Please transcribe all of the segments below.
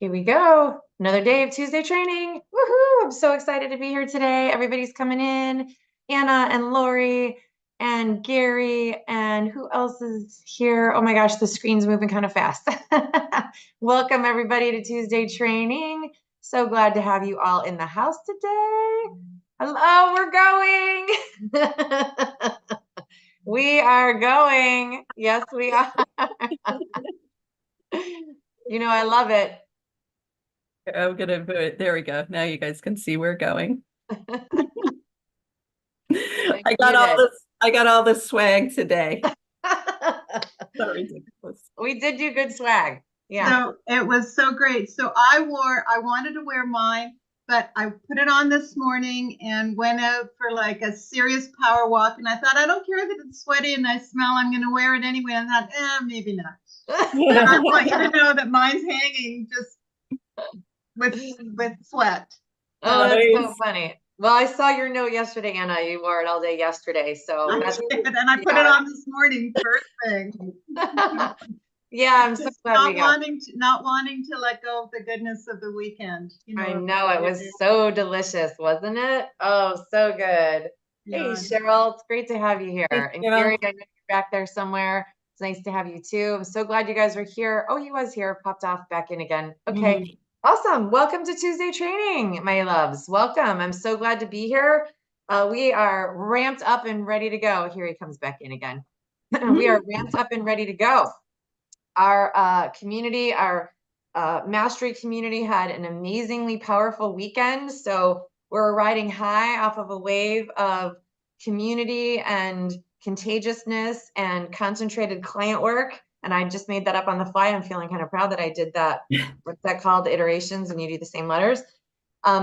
Here we go. Another day of Tuesday training. Woohoo! I'm so excited to be here today. Everybody's coming in. Anna and Lori and Gary and who else is here? Oh my gosh, the screen's moving kind of fast. Welcome everybody to Tuesday training. So glad to have you all in the house today. Hello, we're going. We are going. Yes, we are. I love it. I'm gonna put, there we go. Now you guys can see we're going. I got all this swag today. So ridiculous. We did do good swag. Yeah. So it was so great. So I wanted to wear mine, but I put it on this morning and went out for like a serious power walk. And I thought, I don't care if it's sweaty and I smell, I'm going to wear it anyway. And I thought, maybe not. But I want you to know that mine's hanging just with sweat. Oh, that's so funny. Well, I saw your note yesterday, Anna. You wore it all day yesterday. So I did, and I put it on this morning first thing. Yeah, I'm so glad not wanting to let go of the goodness of the weekend. I know it was so delicious, wasn't it? Oh, so good. Yeah. Hey, Cheryl, it's great to have you here. And Gary, I know you're back there somewhere. It's nice to have you too. I'm so glad you guys are here. Oh, he was here, popped off back in again. Okay. Awesome. Welcome to Tuesday training, my loves. Welcome. I'm so glad to be here. We are ramped up and ready to go. Here he comes back in again. We are ramped up and ready to go. Our community, our mastery community had an amazingly powerful weekend. So we're riding high off of a wave of community and contagiousness and concentrated client work. And I just made that up on the fly. I'm feeling kind of proud that I did that. What's that called? Iterations, and you do the same letters.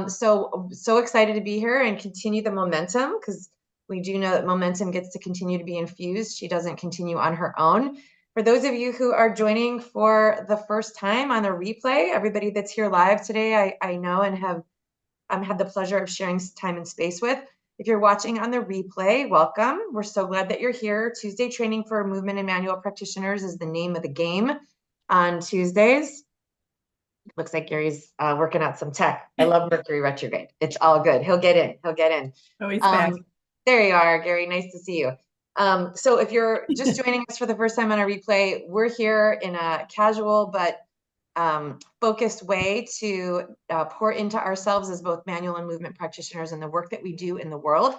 So excited to be here and continue the momentum, because we do know that momentum gets to continue to be infused. She doesn't continue on her own. For those of you who are joining for the first time on a replay, everybody that's here live today, I know and have had the pleasure of sharing time and space with. If you're watching on the replay, welcome. We're so glad that you're here. Tuesday Training for Movement and Manual Practitioners is the name of the game on Tuesdays. Looks like Gary's working out some tech. I love Mercury retrograde. It's all good. He'll get in. Oh, he's back. There you are, Gary. Nice to see you. So if you're just joining us for the first time on a replay, we're here in a casual but focused way to pour into ourselves as both manual and movement practitioners and the work that we do in the world.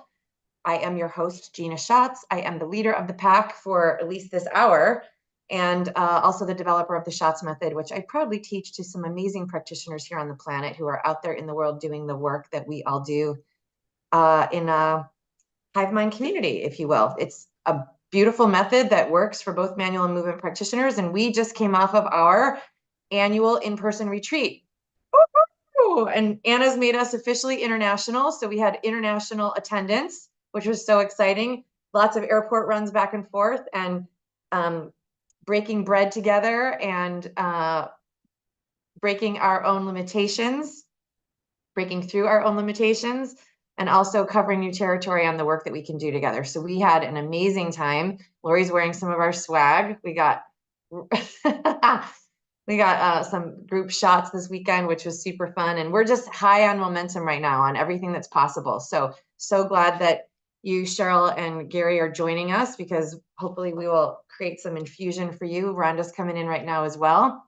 I am your host, Gina Schatz. I am the leader of the pack for at least this hour, and also the developer of the Schatz method, which I proudly teach to some amazing practitioners here on the planet who are out there in the world doing the work that we all do in a hive mind community, if you will. It's a beautiful method that works for both manual and movement practitioners. And we just came off of our annual in-person retreat. And Anna's made us officially international. So we had international attendance, which was so exciting. Lots of airport runs back and forth and breaking bread together and breaking through our own limitations, and also covering new territory on the work that we can do together. So we had an amazing time. Lori's wearing some of our swag. We got some group shots this weekend, which was super fun. And we're just high on momentum right now on everything that's possible. So glad that you, Cheryl and Gary, are joining us, because hopefully we will create some infusion for you. Rhonda's coming in right now as well.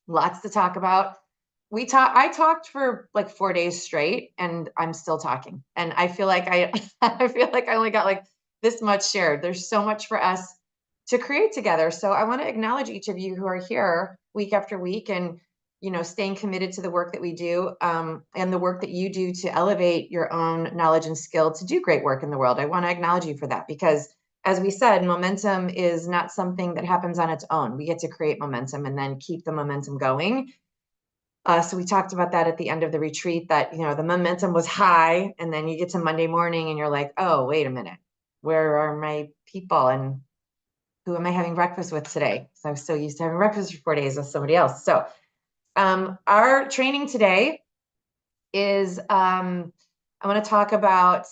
Lots to talk about. I talked for like 4 days straight, and I'm still talking. And I feel like I only got like this much shared. There's so much for us to create together. So I want to acknowledge each of you who are here week after week and, staying committed to the work that we do, and the work that you do to elevate your own knowledge and skill to do great work in the world. I want to acknowledge you for that, because as we said, momentum is not something that happens on its own. We get to create momentum and then keep the momentum going. So we talked about that at the end of the retreat, that, the momentum was high, and then you get to Monday morning and you're like, oh, wait a minute, where are my people and who am I having breakfast with today? So I was so used to having breakfast for 4 days with somebody else. So our training today is, I want to talk about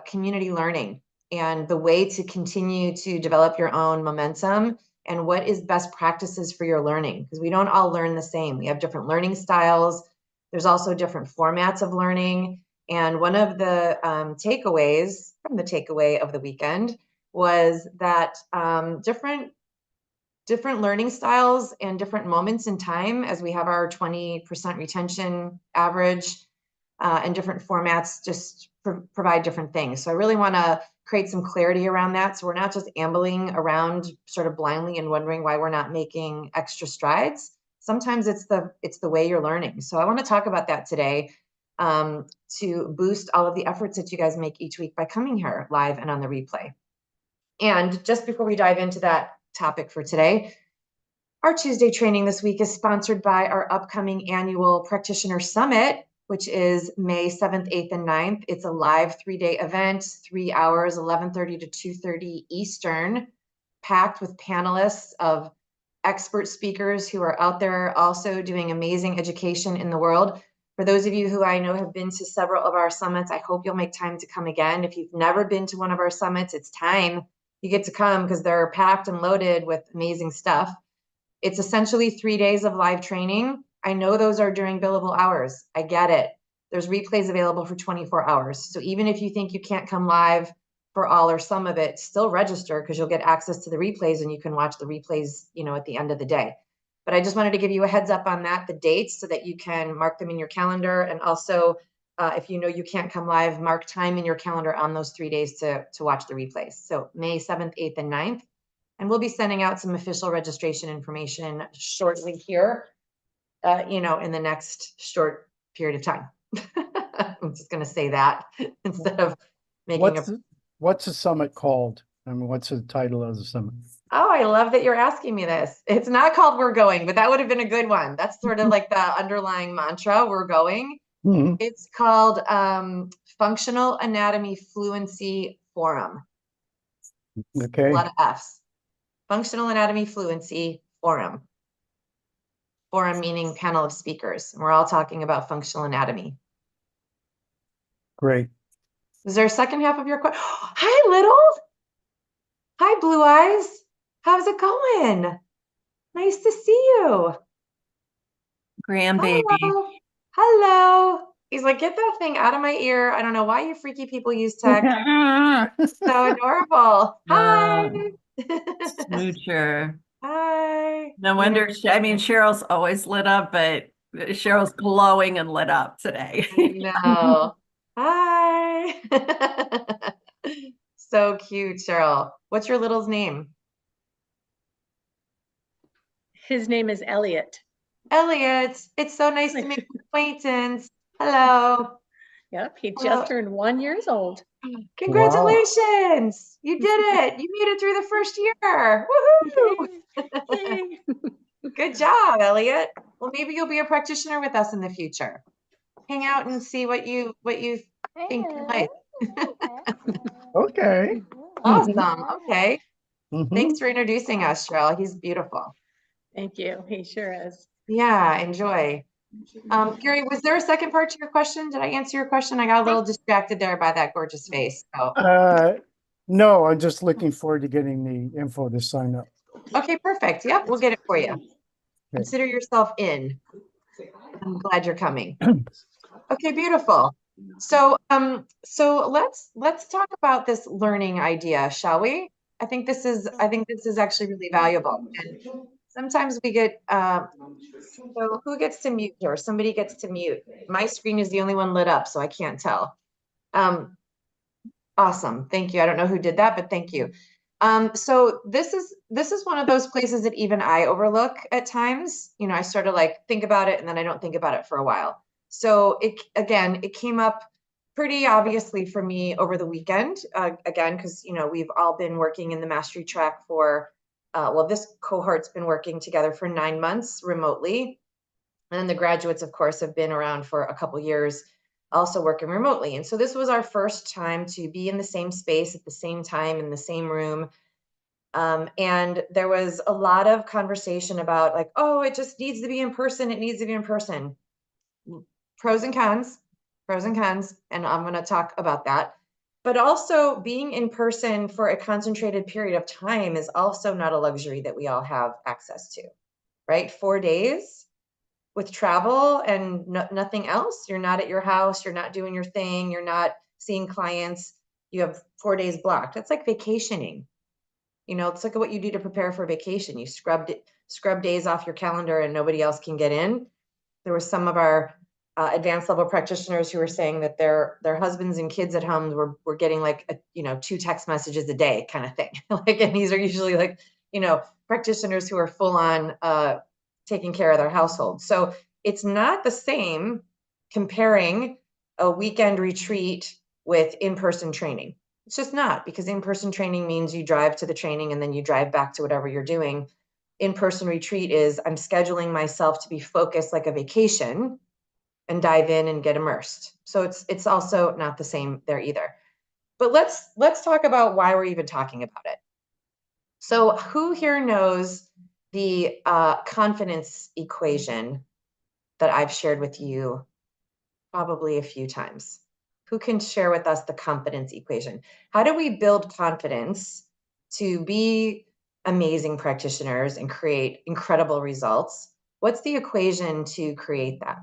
community learning and the way to continue to develop your own momentum and what is best practices for your learning, because we don't all learn the same. We have different learning styles. There's also different formats of learning. And one of the takeaways from the takeaway of the weekend was that different learning styles and different moments in time, as we have our 20% retention average, and different formats just provide different things. So I really want to create some clarity around that. So we're not just ambling around sort of blindly and wondering why we're not making extra strides. Sometimes it's the way you're learning. So I want to talk about that today, to boost all of the efforts that you guys make each week by coming here live and on the replay. And just before we dive into that topic for today, our Tuesday training this week is sponsored by our upcoming annual Practitioner Summit, which is May 7th, 8th, and 9th. It's a live 3-day event, 3 hours, 11:30 to 2:30 Eastern, packed with panelists of expert speakers who are out there also doing amazing education in the world. For those of you who I know have been to several of our summits, I hope you'll make time to come again. If you've never been to one of our summits, it's time you get to come, because they're packed and loaded with amazing stuff. It's essentially 3 days of live training. I know those are during billable hours. I get it. There's replays available for 24 hours. So even if you think you can't come live for all or some of it, still register, because you'll get access to the replays and you can watch the replays, at the end of the day. But I just wanted to give you a heads up on that, the dates, so that you can mark them in your calendar. And also, if you know you can't come live, mark time in your calendar on those 3 days to watch the replays. So May 7th, 8th, and 9th. And we'll be sending out some official registration information shortly here, in the next short period of time. I'm just going to say that instead of making What's the summit called? I mean, what's the title of the summit? Oh, I love that you're asking me this. It's not called We're Going, but that would have been a good one. That's sort of like the underlying mantra, We're Going. Mm-hmm. It's called Functional Anatomy Fluency Forum. Okay. A lot of F's. Functional Anatomy Fluency Forum. Forum meaning panel of speakers. And we're all talking about functional anatomy. Great. Is there a second half of your question? Hi, Little. Hi, Blue Eyes. How's it going? Nice to see you. Grandbaby. Hello. Hello. He's like, get that thing out of my ear. I don't know why you freaky people use tech. So adorable. Hi. Smoocher. Hi. No wonder. Cheryl's always lit up, but Cheryl's glowing and lit up today. No. Hi. So cute, Cheryl. What's your little's name? His name is Elliot. Elliot. It's so nice to make your acquaintance. Hello. Yep, he just turned 1 year old. Congratulations. You did it. You made it through the first year. Woohoo. Yay. Good job, Elliot. Well, maybe you'll be a practitioner with us in the future. Hang out and see what you think you like. Okay. Awesome. Okay. Mm-hmm. Thanks for introducing us, Cheryl. He's beautiful. Thank you. He sure is. Yeah, enjoy. Gary, was there a second part to your question? Did I answer your question? I got a little distracted there by that gorgeous face. So. No, I'm just looking forward to getting the info to sign up. Okay, perfect. Yep, we'll get it for you. Consider yourself in. I'm glad you're coming. Okay, beautiful. So let's talk about this learning idea, shall we? I think this is actually really valuable. And sometimes we get so who gets to mute here? Somebody gets to mute. My screen is the only one lit up, so I can't tell. Awesome. Thank you. I don't know who did that, but thank you. So this is one of those places that even I overlook at times. I sort of like think about it and then I don't think about it for a while. So it came up pretty obviously for me over the weekend, again, because we've all been working in the mastery track for this cohort's been working together for 9 months remotely. And then the graduates, of course, have been around for a couple years, also working remotely. And so this was our first time to be in the same space at the same time in the same room. And there was a lot of conversation about like, oh, it just needs to be in person. It needs to be in person. Pros and cons, and I'm going to talk about that. But also being in person for a concentrated period of time is also not a luxury that we all have access to, right? 4 days with travel and nothing else. You're not at your house, you're not doing your thing, you're not seeing clients. You have 4 days blocked. That's like vacationing. You know, it's like what you do to prepare for vacation. You scrub days off your calendar and nobody else can get in. There were some of our advanced level practitioners who were saying that their husbands and kids at home were getting like 2 text messages a day kind of thing. Like, and these are usually like, practitioners who are full on taking care of their household. So it's not the same comparing a weekend retreat with in-person training. It's just not, because in-person training means you drive to the training and then you drive back to whatever you're doing. In-person retreat is I'm scheduling myself to be focused like a vacation and dive in and get immersed. So it's also not the same there either. But let's talk about why we're even talking about it. So who here knows the confidence equation that I've shared with you probably a few times? Who can share with us the confidence equation? How do we build confidence to be amazing practitioners and create incredible results? What's the equation to create that?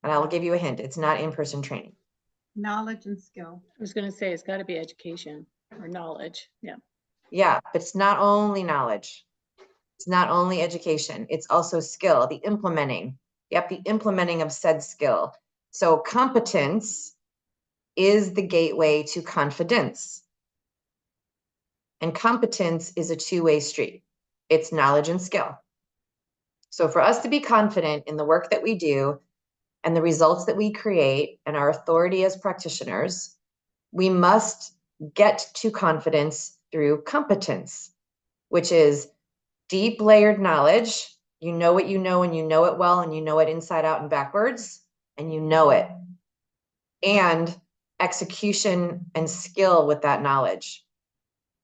And I'll give you a hint. It's not in-person training. Knowledge and skill. I was going to say it's got to be education or knowledge. Yeah. Yeah, but it's not only knowledge. It's not only education. It's also skill, the implementing. Yep, the implementing of said skill. So competence is the gateway to confidence. And competence is a two-way street. It's knowledge and skill. So for us to be confident in the work that we do and the results that we create and our authority as practitioners, we must get to confidence through competence, which is deep layered knowledge. You know what you know and you know it well and you know it inside out and backwards and you know it. And execution and skill with that knowledge.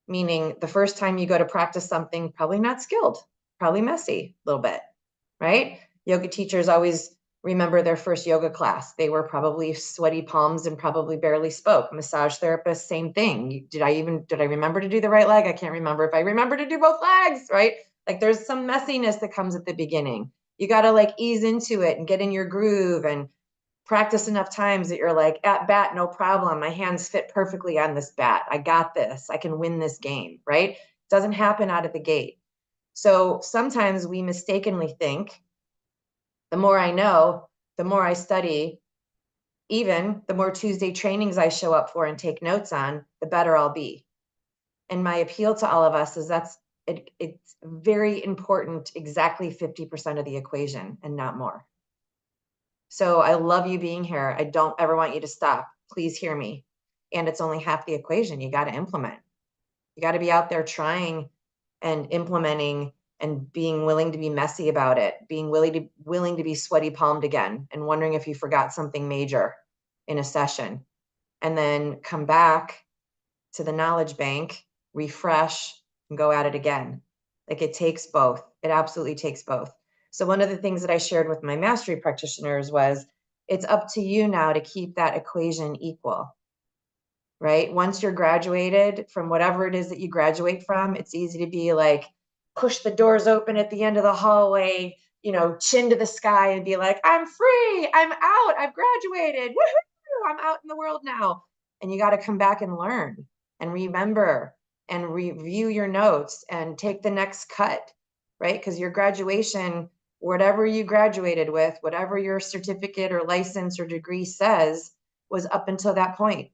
Meaning the first time you go to practice something, probably not skilled, probably messy a little bit, right? Yoga teachers always remember their first yoga class. They were probably sweaty palms and probably barely spoke. Massage therapists, same thing. Did I remember to do the right leg? I can't remember if I remember to do both legs, right? Like there's some messiness that comes at the beginning. You got to like ease into it and get in your groove and practice enough times that you're like, at bat, no problem. My hands fit perfectly on this bat. I got this. I can win this game, right? It doesn't happen out of the gate. So sometimes we mistakenly think the more I know, the more I study, even the more Tuesday trainings I show up for and take notes on, the better I'll be. And my appeal to all of us is it's very important, exactly 50% of the equation and not more. So I love you being here. I don't ever want you to stop. Please hear me. And it's only half the equation. You got to implement. You got to be out there trying and implementing and being willing to be messy about it, being willing to be sweaty palmed again and wondering if you forgot something major in a session, and then come back to the knowledge bank, refresh, and go at it again. Like it takes both. It absolutely takes both. So one of the things that I shared with my mastery practitioners was it's up to you now to keep that equation equal, right? Once you're graduated from whatever it is that you graduate from, it's easy to be like, push the doors open at the end of the hallway, chin to the sky and be like, I'm free, I'm out, I've graduated, woohoo, I'm out in the world now. And you got to come back and learn and remember and review your notes and take the next cut, right? Because your graduation, whatever you graduated with, whatever your certificate or license or degree says, was up until that point.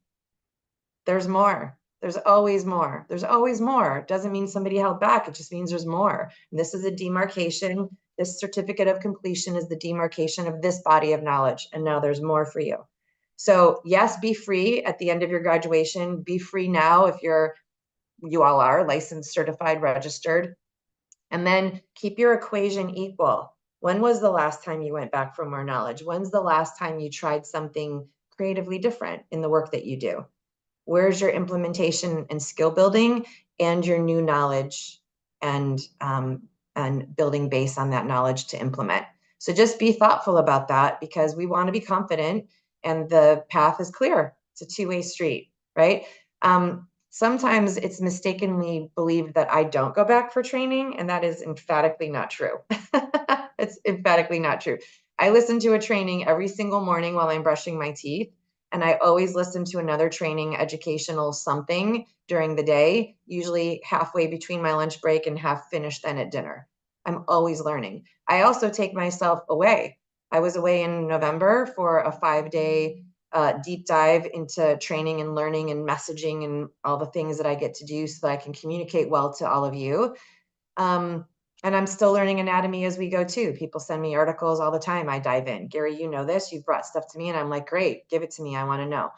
There's more. There's always more. There's always more. It doesn't mean somebody held back. It just means there's more. And this is a demarcation. This certificate of completion is the demarcation of this body of knowledge. And now there's more for you. So yes, be free at the end of your graduation. Be free now if you all are licensed, certified, registered. And then keep your equation equal. When was the last time you went back for more knowledge? When's the last time you tried something creatively different in the work that you do? Where's your implementation and skill building and your new knowledge and building base on that knowledge to implement? So just be thoughtful about that, because we want to be confident and the path is clear. It's a two-way street, right? Sometimes it's mistakenly believed that I don't go back for training, and that is emphatically not true. It's emphatically not true. I listen to a training every single morning while I'm brushing my teeth, and I always listen to another training, educational something during the day, usually halfway between my lunch break and half finished then at dinner. I'm always learning. I also take myself away. I was away in November for a 5-day deep dive into training and learning and messaging and all the things that I get to do so that I can communicate well to all of you. And I'm still learning anatomy as we go too. People send me articles all the time. I dive in. Gary, you know this. You've brought stuff to me and I'm like, great, give it to me. I want to know.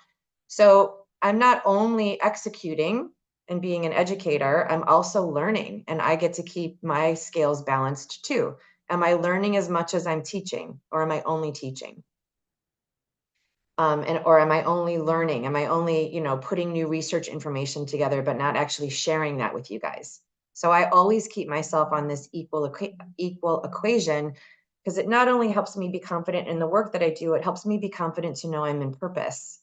So I'm not only executing and being an educator, I'm also learning, and I get to keep my scales balanced too. Am I learning as much as I'm teaching, or am I only teaching? Or am I only learning? Am I only, putting new research information together, but not actually sharing that with you guys? So I always keep myself on this equal equation, because it not only helps me be confident in the work that I do, it helps me be confident to know I'm in purpose,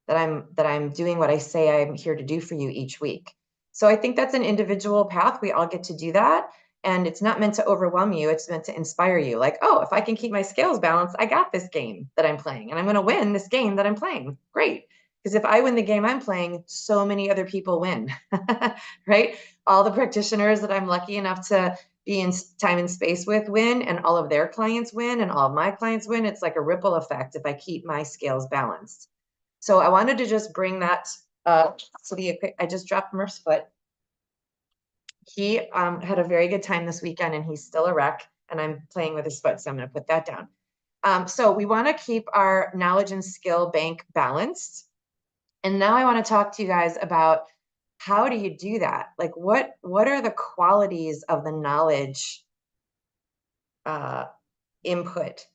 that I'm doing what I say I'm here to do for you each week. So I think that's an individual path. We all get to do that. And it's not meant to overwhelm you. It's meant to inspire you. Like, oh, if I can keep my scales balanced, I got this game that I'm playing and I'm going to win this game that I'm playing. Great. Because if I win the game I'm playing, so many other people win, right? All the practitioners that I'm lucky enough to be in time and space with win, and all of their clients win, and all of my clients win. It's like a ripple effect if I keep my scales balanced. So I wanted to just bring that I just dropped Murph's foot. He had a very good time this weekend, and he's still a wreck, and I'm playing with his foot, so I'm going to put that down. So we want to keep our knowledge and skill bank balanced. And now I want to talk to you guys about, how do you do that? Like, what are the qualities of the knowledge input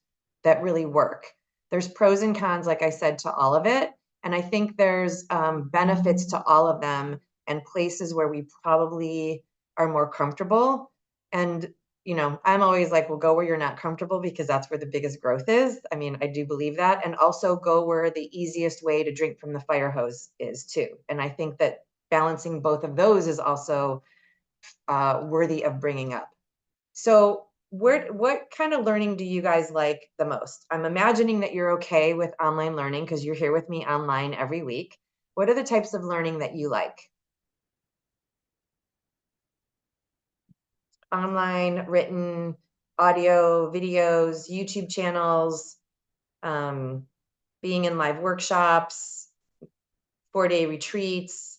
that really work? There's pros and cons, like I said, to all of it. And I think there's benefits to all of them, and places where we probably are more comfortable. And, I'm always like, well, go where you're not comfortable, because that's where the biggest growth is. I mean, I do believe that. And also go where the easiest way to drink from the fire hose is too. And I think that balancing both of those is also worthy of bringing up. So what kind of learning do you guys like the most? I'm imagining that you're okay with online learning because you're here with me online every week. What are the types of learning that you like? Online, written, audio, videos, YouTube channels, being in live workshops, 4-day retreats.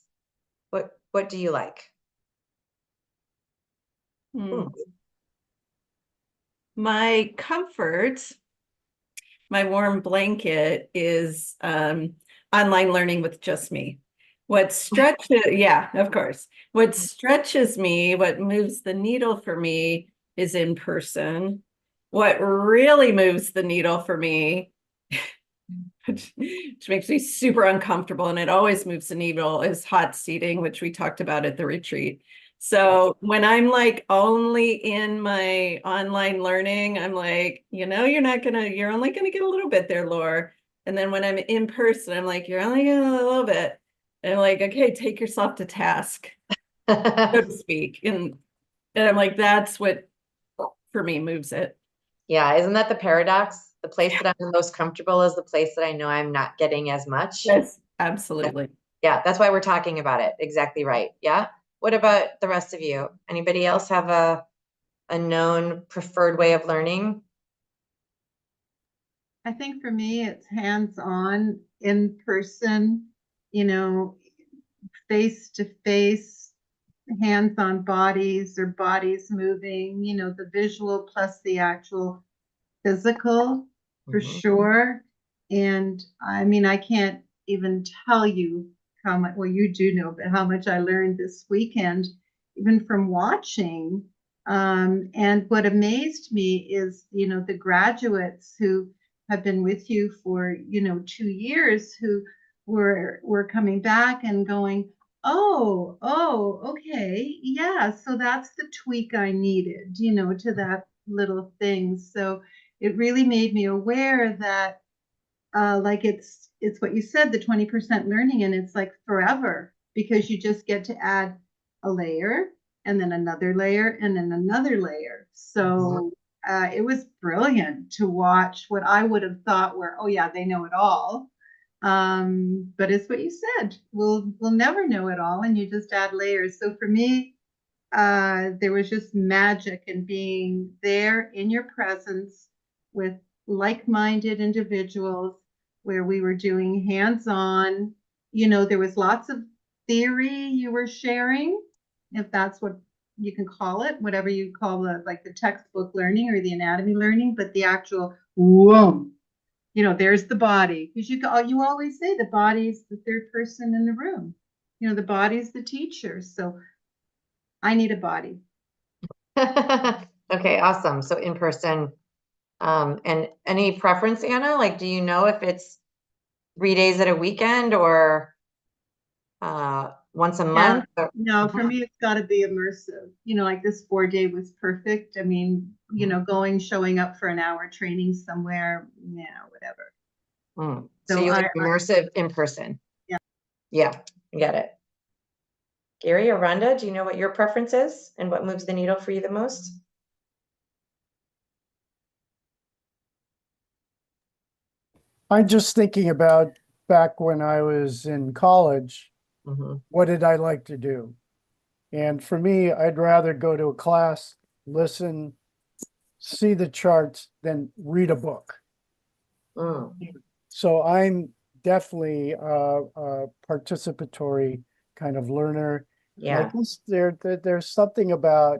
What do you like? My comfort, my warm blanket is online learning with just me. What stretches, yeah, of course. What stretches me, what moves the needle for me is in person. What really moves the needle for me, which makes me super uncomfortable, and it always moves the needle, is hot seating, which we talked about at the retreat. So when I'm like only in my online learning, I'm like, you're only gonna get a little bit there, Laura. And then when I'm in person, I'm like, you're only getting a little bit. And I'm like, okay, take yourself to task, so to speak. And I'm like, that's what for me moves it. Yeah, isn't that the paradox? The place that I'm the most comfortable is the place that I know I'm not getting as much. Yes, absolutely. Yeah, that's why we're talking about it. Exactly right. Yeah. What about the rest of you? Anybody else have a known preferred way of learning? I think for me, it's hands-on, in person, face to face, hands on bodies, or bodies moving, the visual plus the actual physical, for sure. And I mean, I can't even tell you how much, well, you do know, but how much I learned this weekend, even from watching. And what amazed me is, the graduates who have been with you for, 2 years, who were coming back and going, oh, okay, yeah, so that's the tweak I needed, to that little thing. So it really made me aware that, like, it's it's what you said, the 20% learning, and it's like forever because you just get to add a layer and then another layer and then another layer. So it was brilliant to watch what I would have thought were, oh yeah, they know it all. But it's what you said. We'll never know it all, and you just add layers. So for me, there was just magic in being there in your presence with like-minded individuals where we were doing hands-on. There was lots of theory you were sharing, if that's what you can call it, whatever you call the textbook learning or the anatomy learning, but the actual whoa, there's the body, because you always say the body's the third person in the room. The body's the teacher. So I need a body. Okay, awesome. So in person. And any preference, Anna? Like, do you know if it's 3 days at a weekend or once a month? Or... No, for me, it's got to be immersive. Like this 4-day was perfect. I mean, showing up for an hour training somewhere, whatever. So you like immersive in person? Yeah. Yeah, I get it. Gary or Rhonda, do you know what your preference is and what moves the needle for you the most? I'm just thinking about back when I was in college, what did I like to do? And for me, I'd rather go to a class, listen, see the charts, than read a book. So I'm definitely a participatory kind of learner. Yeah. There's something about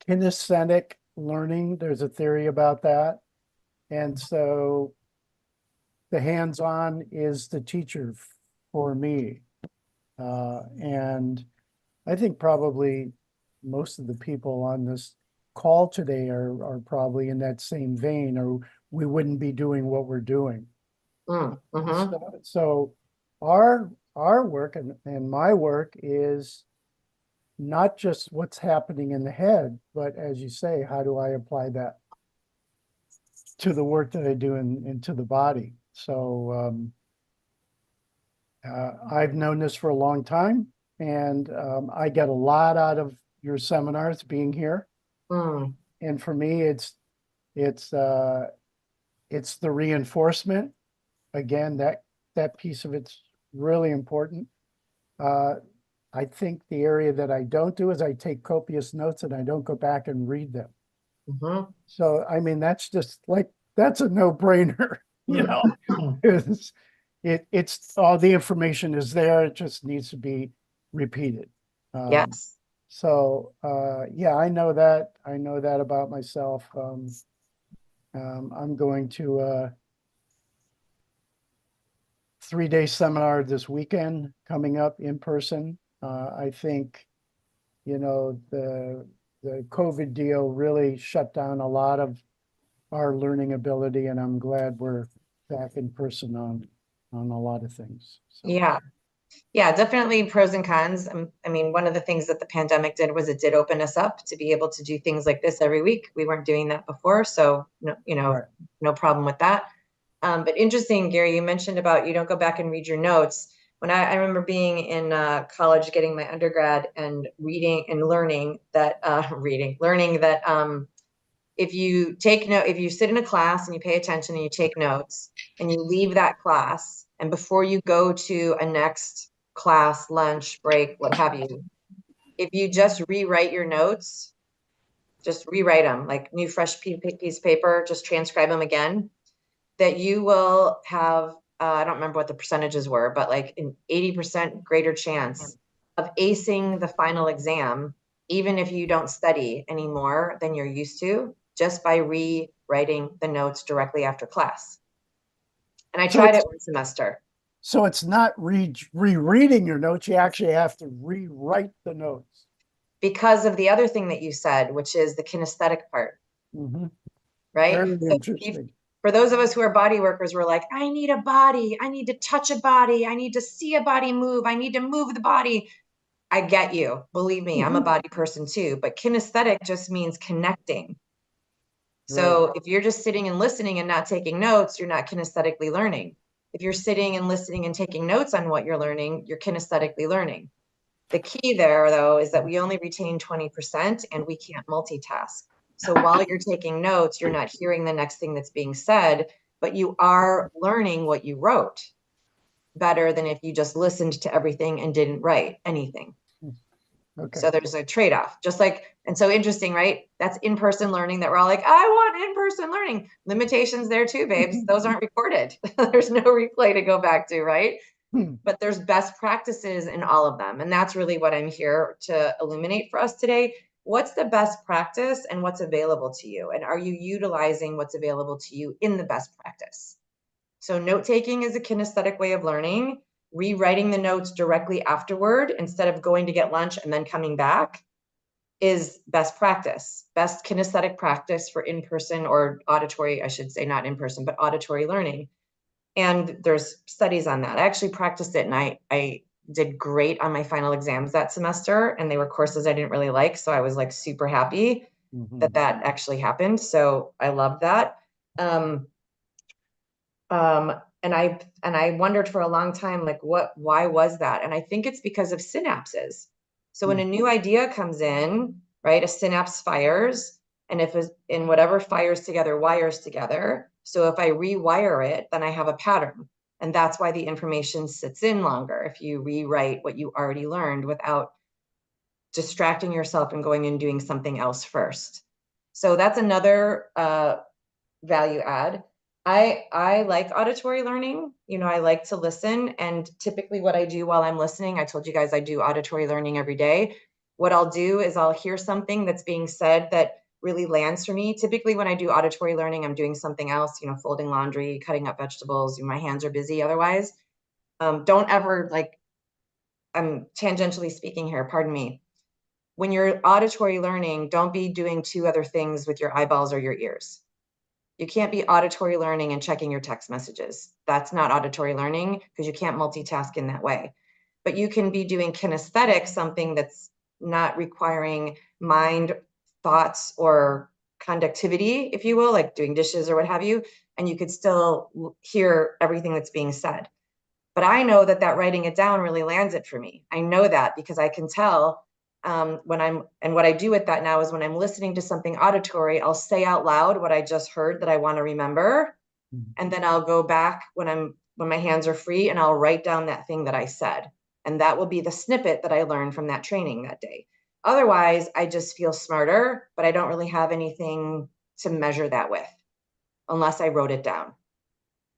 kinesthetic learning. There's a theory about that. And so the hands-on is the teacher for me. And I think probably most of the people on this call today are probably in that same vein, or we wouldn't be doing what we're doing. So our work and my work is not just what's happening in the head, but as you say, how do I apply that to the work that I do into the body? So I've known this for a long time, and I get a lot out of your seminars being here. And for me, it's the reinforcement. Again, that piece of it's really important. I think the area that I don't do is I take copious notes and I don't go back and read them. So, I mean, that's just like, that's a no-brainer, it's all the information is there. It just needs to be repeated. Yes. So, yeah, I know that about myself. I'm going to a 3-day seminar this weekend coming up in person. I think, the COVID deal really shut down a lot of our learning ability, and I'm glad we're back in person on a lot of things. So. Yeah, definitely pros and cons. I mean, one of the things that the pandemic did was it did open us up to be able to do things like this every week. We weren't doing that before, so no problem with that. But interesting, Gary, you mentioned about you don't go back and read your notes. When I remember being in college, getting my undergrad and reading and learning that if you sit in a class and you pay attention and you take notes and you leave that class, and before you go to a next class, lunch, break, what have you, if you just rewrite your notes, just rewrite them like new, fresh piece of paper, just transcribe them again, that you will have, I don't remember what the percentages were, but like an 80% greater chance of acing the final exam, even if you don't study any more than you're used to, just by rewriting the notes directly after class. And I tried it one semester. So it's not rereading your notes, you actually have to rewrite the notes. Because of the other thing that you said, which is the kinesthetic part. Right? Very interesting. For those of us who are body workers, we're like, I need a body. I need to touch a body. I need to see a body move. I need to move the body. I get you. Believe me, I'm a body person too. But kinesthetic just means connecting. So if you're just sitting and listening and not taking notes, you're not kinesthetically learning. If you're sitting and listening and taking notes on what you're learning, you're kinesthetically learning. The key there, though, is that we only retain 20% and we can't multitask. So while you're taking notes, you're not hearing the next thing that's being said, but you are learning what you wrote better than if you just listened to everything and didn't write anything. Okay. So there's a trade-off, just like, and so interesting, right? That's in-person learning that we're all like, I want in-person learning. Limitations there too, babes. Those aren't recorded. There's no replay to go back to, right? But there's best practices in all of them. And that's really what I'm here to illuminate for us today. What's the best practice and what's available to you? And are you utilizing what's available to you in the best practice? So note-taking is a kinesthetic way of learning. Rewriting the notes directly afterward instead of going to get lunch and then coming back is best practice, best kinesthetic practice for in-person or auditory, I should say, not in-person, but auditory learning. And there's studies on that. I actually practiced it and I did great on my final exams that semester, and they were courses I didn't really like. So I was like super happy that that actually happened. So I love that. And I wondered for a long time, like, why was that? And I think it's because of synapses. So when a new idea comes in, right, a synapse fires, and in whatever fires together, wires together. So if I rewire it, then I have a pattern. And that's why the information sits in longer if you rewrite what you already learned without distracting yourself and going and doing something else first. So that's another value add. I like auditory learning. You know, I like to listen, and typically what I do while I'm listening, I told you guys I do auditory learning every day. What I'll do is I'll hear something that's being said that really lands for me. Typically when I do auditory learning, I'm doing something else, you know, folding laundry, cutting up vegetables, my hands are busy otherwise. Don't ever, like, I'm tangentially speaking here, pardon me. When you're auditory learning, don't be doing two other things with your eyeballs or your ears. You can't be auditory learning and checking your text messages. That's not auditory learning because you can't multitask in that way. But you can be doing kinesthetic, something that's not requiring mind, thoughts, or conductivity, if you will, like doing dishes or what have you, and you could still hear everything that's being said. But I know that writing it down really lands it for me. I know that because I can tell what I do with that now is when I'm listening to something auditory, I'll say out loud what I just heard that I want to remember. And then I'll go back when my hands are free and I'll write down that thing that I said. And that will be the snippet that I learned from that training that day. Otherwise, I just feel smarter, but I don't really have anything to measure that with unless I wrote it down.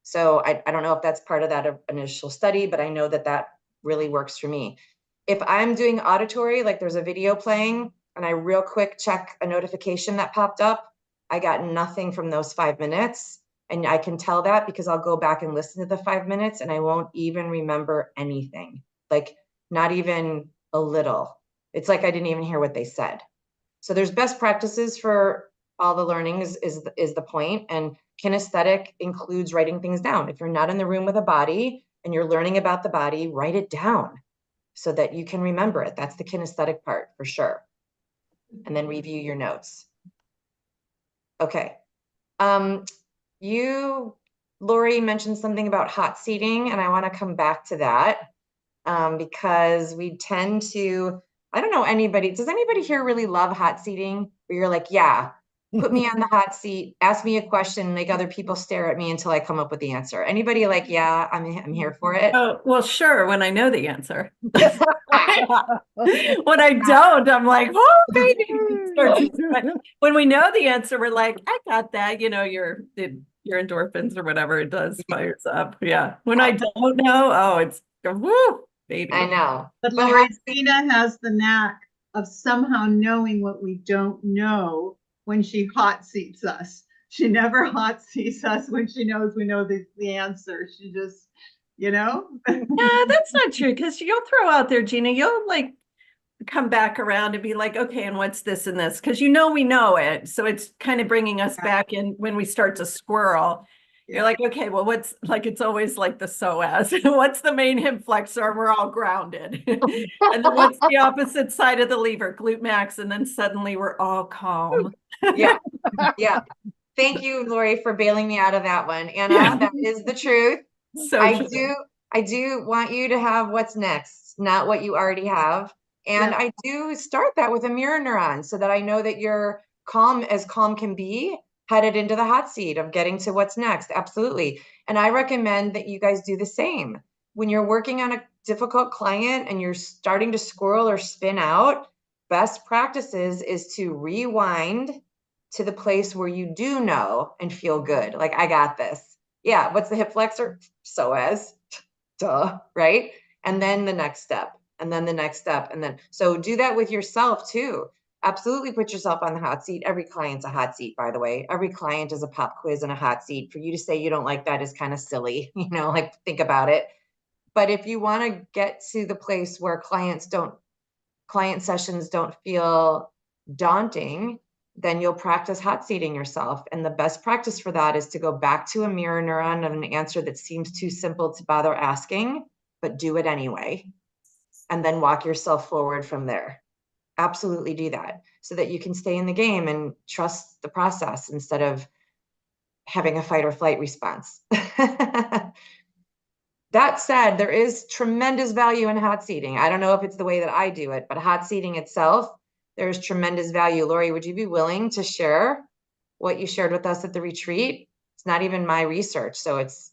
So I don't know if that's part of that initial study, but I know that really works for me. If I'm doing auditory, like there's a video playing and I real quick check a notification that popped up, I got nothing from those 5 minutes. And I can tell that because I'll go back and listen to the 5 minutes and I won't even remember anything, like not even a little. It's like I didn't even hear what they said. So there's best practices for all the learning is the point. And kinesthetic includes writing things down. If you're not in the room with a body and you're learning about the body, write it down so that you can remember it. That's the kinesthetic part for sure. And then review your notes. Okay. Lori mentioned something about hot seating, and I want to come back to that because we tend to, I don't know anybody, does anybody here really love hot seating? Where you're like, yeah, put me on the hot seat, ask me a question, make other people stare at me until I come up with the answer. Anybody like, yeah, I'm here for it? Oh, well, sure, when I know the answer. When I don't, I'm like, oh, baby. When we know the answer, we're like, I got that. You know, your endorphins or whatever it does fires up. Yeah. When I don't know, oh, it's woo, baby. I know. But Lori, Tina has the knack of somehow knowing what we don't know when she hot seats us. She never hot seats us when she knows we know the answer. She just, you know? Yeah, that's not true, because you'll throw out there, Gina, you'll like come back around and be like, okay, and what's this and this? Because you know we know it. So it's kind of bringing us back in when we start to squirrel. You're like, okay, well, what's like, it's always like the psoas. What's the main hip flexor? We're all grounded. And then what's the opposite side of the lever? Glute max. And then suddenly we're all calm. Yeah. Yeah. Thank you, Lori, for bailing me out of that one. Anna, that is the truth. So I true. do want you to have what's next, not what you already have. And Yeah. I do start that with a mirror neuron so that I know that you're calm as calm can be, headed into the hot seat of getting to what's next. Absolutely. And I recommend that you guys do the same. When you're working on a difficult client and you're starting to squirrel or spin out, best practices is to rewind to the place where you do know and feel good. Like, I got this. Yeah, what's the hip flexor? Psoas, duh, right? And then the next step, and then the next step. And then, so do that with yourself too. Absolutely put yourself on the hot seat. Every client's a hot seat, by the way. Every client is a pop quiz and a hot seat. For you to say you don't like that is kind of silly, like, think about it. But if you want to get to the place where client sessions don't feel daunting, then you'll practice hot seating yourself. And the best practice for that is to go back to a mirror neuron of an answer that seems too simple to bother asking, but do it anyway. And then walk yourself forward from there. Absolutely do that so that you can stay in the game and trust the process instead of having a fight or flight response. That said, there is tremendous value in hot seating. I don't know if it's the way that I do it, but hot seating itself, there's tremendous value. Lori, would you be willing to share what you shared with us at the retreat? It's not even my research, so it's,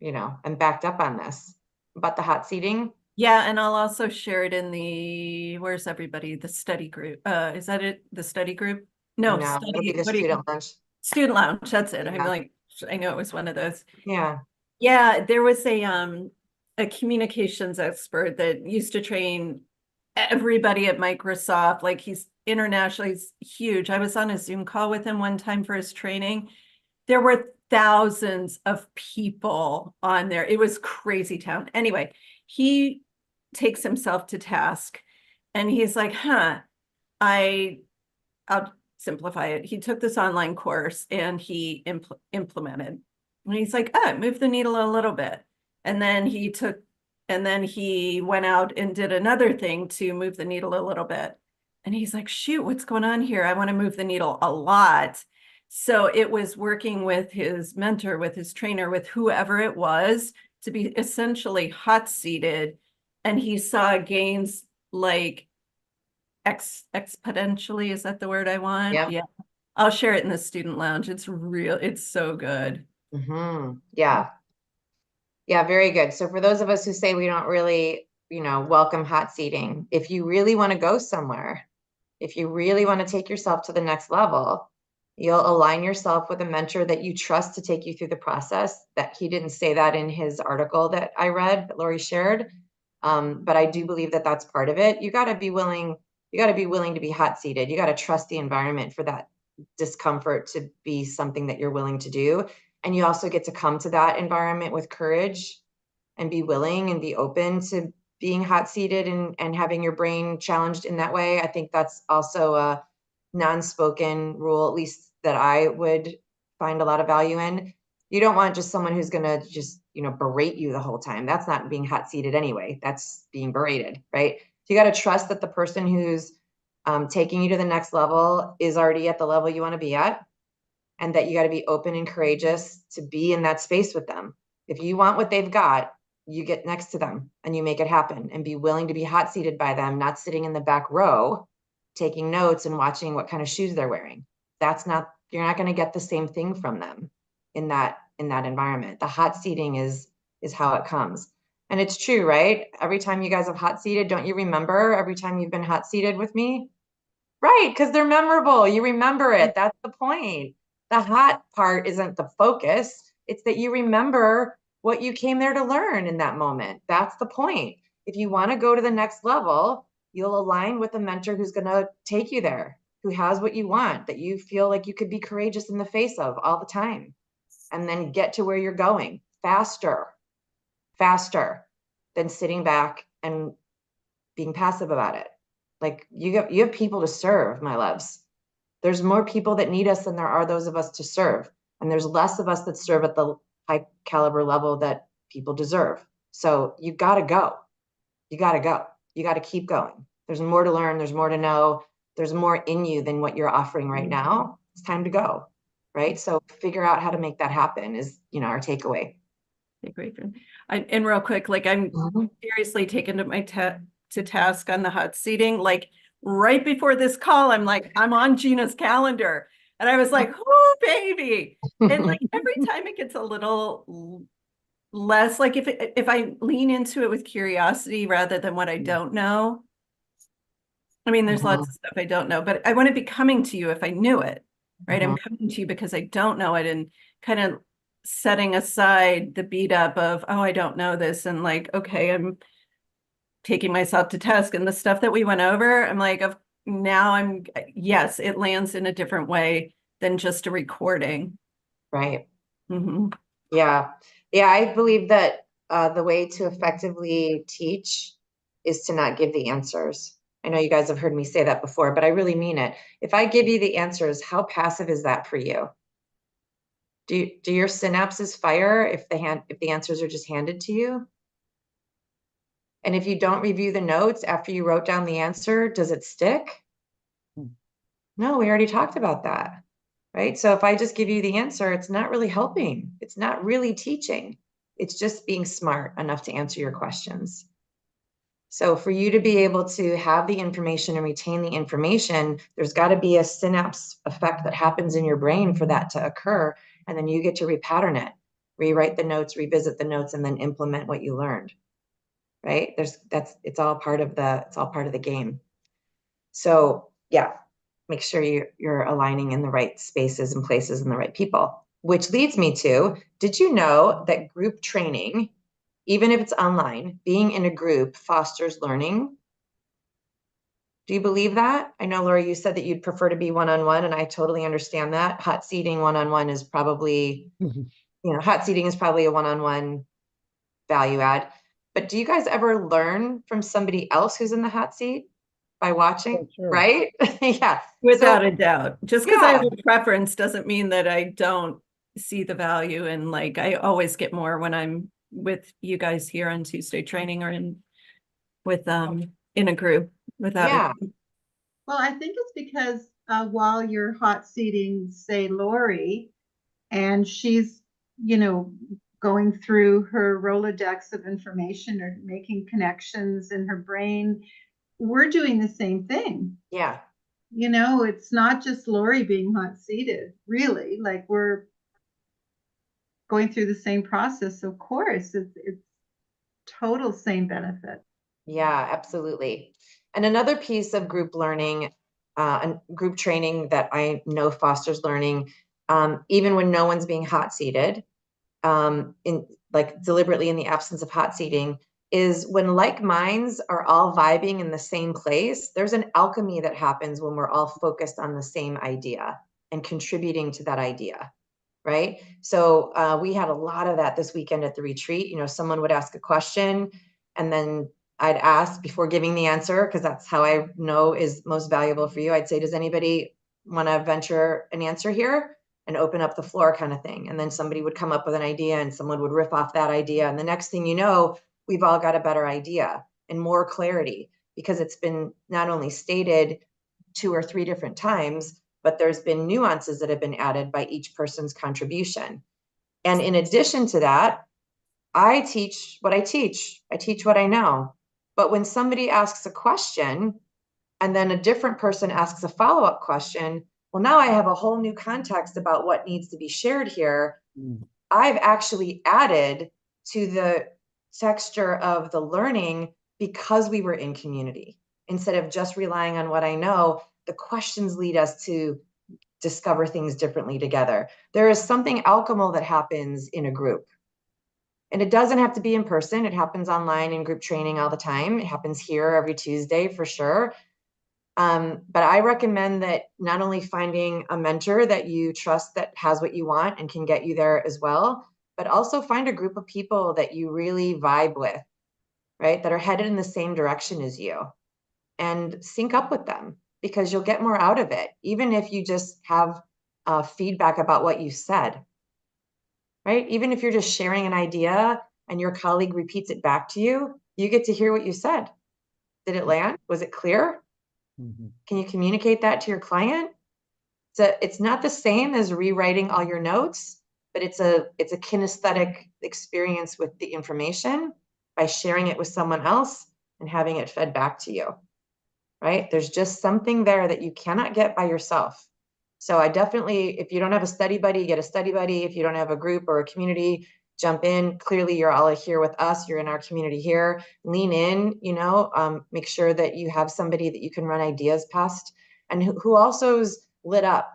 I'm backed up on this. About the hot seating? Yeah, and I'll also share it in the, where's everybody? The study group. Is that it? The study group? No, No, it'll be study, the what do you, student lunch. student lounge, that's it. I'm Yeah. like, I know it was one of those. Yeah. Yeah, there was a communications expert that used to train everybody at Microsoft. Like, he's internationally, he's huge. I was on a Zoom call with him one time for his training. There were thousands of people on there. It was crazy town. Anyway, he takes himself to task and he's like, I'll simplify it. He took this online course and he implemented. And he's like, move the needle a little bit. And then he went out and did another thing to move the needle a little bit. And he's like, shoot, what's going on here? I want to move the needle a lot. So it was working with his mentor, with his trainer, with whoever it was, to be essentially hot seated. And he saw gains like exponentially. Is that the word I want? Yep. Yeah. I'll share it in the student lounge. It's real. It's so good. Yeah. Yeah, very good. So for those of us who say we don't really, welcome hot seating, if you really want to go somewhere, if you really want to take yourself to the next level, you'll align yourself with a mentor that you trust to take you through the process. That he didn't say that in his article that I read, that Lori shared. But I do believe that that's part of it. You got to be willing to be hot seated. You got to trust the environment for that discomfort to be something that you're willing to do. And you also get to come to that environment with courage and be willing and be open to being hot seated and having your brain challenged in that way. I think that's also a non-spoken rule, at least that I would find a lot of value in. You don't want just someone who's going to just, berate you the whole time. That's not being hot seated anyway. That's being berated, right? So you got to trust that the person who's taking you to the next level is already at the level you want to be at, and that you got to be open and courageous to be in that space with them. If you want what they've got, you get next to them and you make it happen, and be willing to be hot seated by them, not sitting in the back row, taking notes and watching what kind of shoes they're wearing. You're not going to get the same thing from them in that environment. The hot seating is how it comes. And it's true, right? Every time you guys have hot seated, don't you remember every time you've been hot seated with me? Right, because they're memorable. You remember it. That's the point. The hot part isn't the focus. It's that you remember what you came there to learn in that moment. That's the point. If you want to go to the next level, you'll align with a mentor who's going to take you there, who has what you want, that you feel like you could be courageous in the face of all the time, and then get to where you're going faster than sitting back and being passive about it. Like, you have people to serve, my loves. There's more people that need us than there are those of us to serve. And there's less of us that serve at the high caliber level that people deserve. So you got to go. You got to go. You got to keep going. There's more to learn. There's more to know. There's more in you than what you're offering right now. It's time to go. Right. So figure out how to make that happen is, our takeaway. take away from. And real quick, like I'm seriously taken to my to task on the hot seating. Like right before this call, I'm like, I'm on Gina's calendar. And I was like, oh, baby. And like every time it gets a little less, like if I lean into it with curiosity rather than what I don't know. I mean, there's lots of stuff I don't know, but I wouldn't be coming to you if I knew it, right? I'm coming to you because I don't know it, and kind of setting aside the beat up of, oh, I don't know this, and like, okay, I'm taking myself to task, and the stuff that we went over, I'm like, now yes, it lands in a different way than just a recording. Right. Mm-hmm. Yeah. Yeah. I believe that the way to effectively teach is to not give the answers. I know you guys have heard me say that before, but I really mean it. If I give you the answers, how passive is that for you? Do your synapses fire if the answers are just handed to you? And if you don't review the notes after you wrote down the answer, does it stick? No, we already talked about that, right? So if I just give you the answer, it's not really helping. It's not really teaching. It's just being smart enough to answer your questions. So for you to be able to have the information and retain the information, there's got to be a synapse effect that happens in your brain for that to occur. And then you get to repattern it, rewrite the notes, revisit the notes, and then implement what you learned. Right? It's all part of the game. So yeah, make sure you're aligning in the right spaces and places and the right people. Which leads me to, did you know that group training, even if it's online, being in a group fosters learning? Do you believe that? I know, Laura, you said that you'd prefer to be one-on-one, and I totally understand that. Hot seating one-on-one is probably, hot seating is probably a one-on-one value add. But do you guys ever learn from somebody else who's in the hot seat by watching? Oh, sure. Right? Yeah. Without a doubt. Just because I Yeah. have a preference doesn't mean that I don't see the value. And like, I always get more when I'm with you guys here on Tuesday training or in a group without Yeah. it. Well, I think it's because while you're hot seating, say, Lori, and she's, going through her Rolodex of information or making connections in her brain, we're doing the same thing. Yeah. It's not just Lori being hot seated, really. Like we're going through the same process. Of course, it's total same benefit. Yeah, absolutely. And another piece of group learning and group training that I know fosters learning, even when no one's being hot seated, in like deliberately in the absence of hot seating, is when like minds are all vibing in the same place, there's an alchemy that happens when we're all focused on the same idea and contributing to that idea. Right. So we had a lot of that this weekend at the retreat. Someone would ask a question and then I'd ask before giving the answer, because that's how I know is most valuable for you. I'd say, does anybody want to venture an answer here? And open up the floor kind of thing. And then somebody would come up with an idea and someone would riff off that idea. And the next thing you know, we've all got a better idea and more clarity because it's been not only stated 2 or 3 different times, but there's been nuances that have been added by each person's contribution. And in addition to that, I teach what I teach. I teach what I know. But when somebody asks a question and then a different person asks a follow-up question, well, now I have a whole new context about what needs to be shared here. I've actually added to the texture of the learning because we were in community. Instead of just relying on what I know, the questions lead us to discover things differently together. There is something alchemical that happens in a group. And it doesn't have to be in person. It happens online in group training all the time. It happens here every Tuesday for sure. But I recommend that not only finding a mentor that you trust that has what you want and can get you there as well, but also find a group of people that you really vibe with, right? That are headed in the same direction as you, and sync up with them because you'll get more out of it, even if you just have feedback about what you said, right? Even if you're just sharing an idea and your colleague repeats it back to you, you get to hear what you said. Did it land? Was it clear? Can you communicate that to your client? So it's not the same as rewriting all your notes, but it's a kinesthetic experience with the information by sharing it with someone else and having it fed back to you, right? There's just something there that you cannot get by yourself. So I definitely, if you don't have a study buddy, get a study buddy. If you don't have a group or a community, jump in. Clearly, you're all here with us. You're in our community here. Lean in, make sure that you have somebody that you can run ideas past and who also is lit up,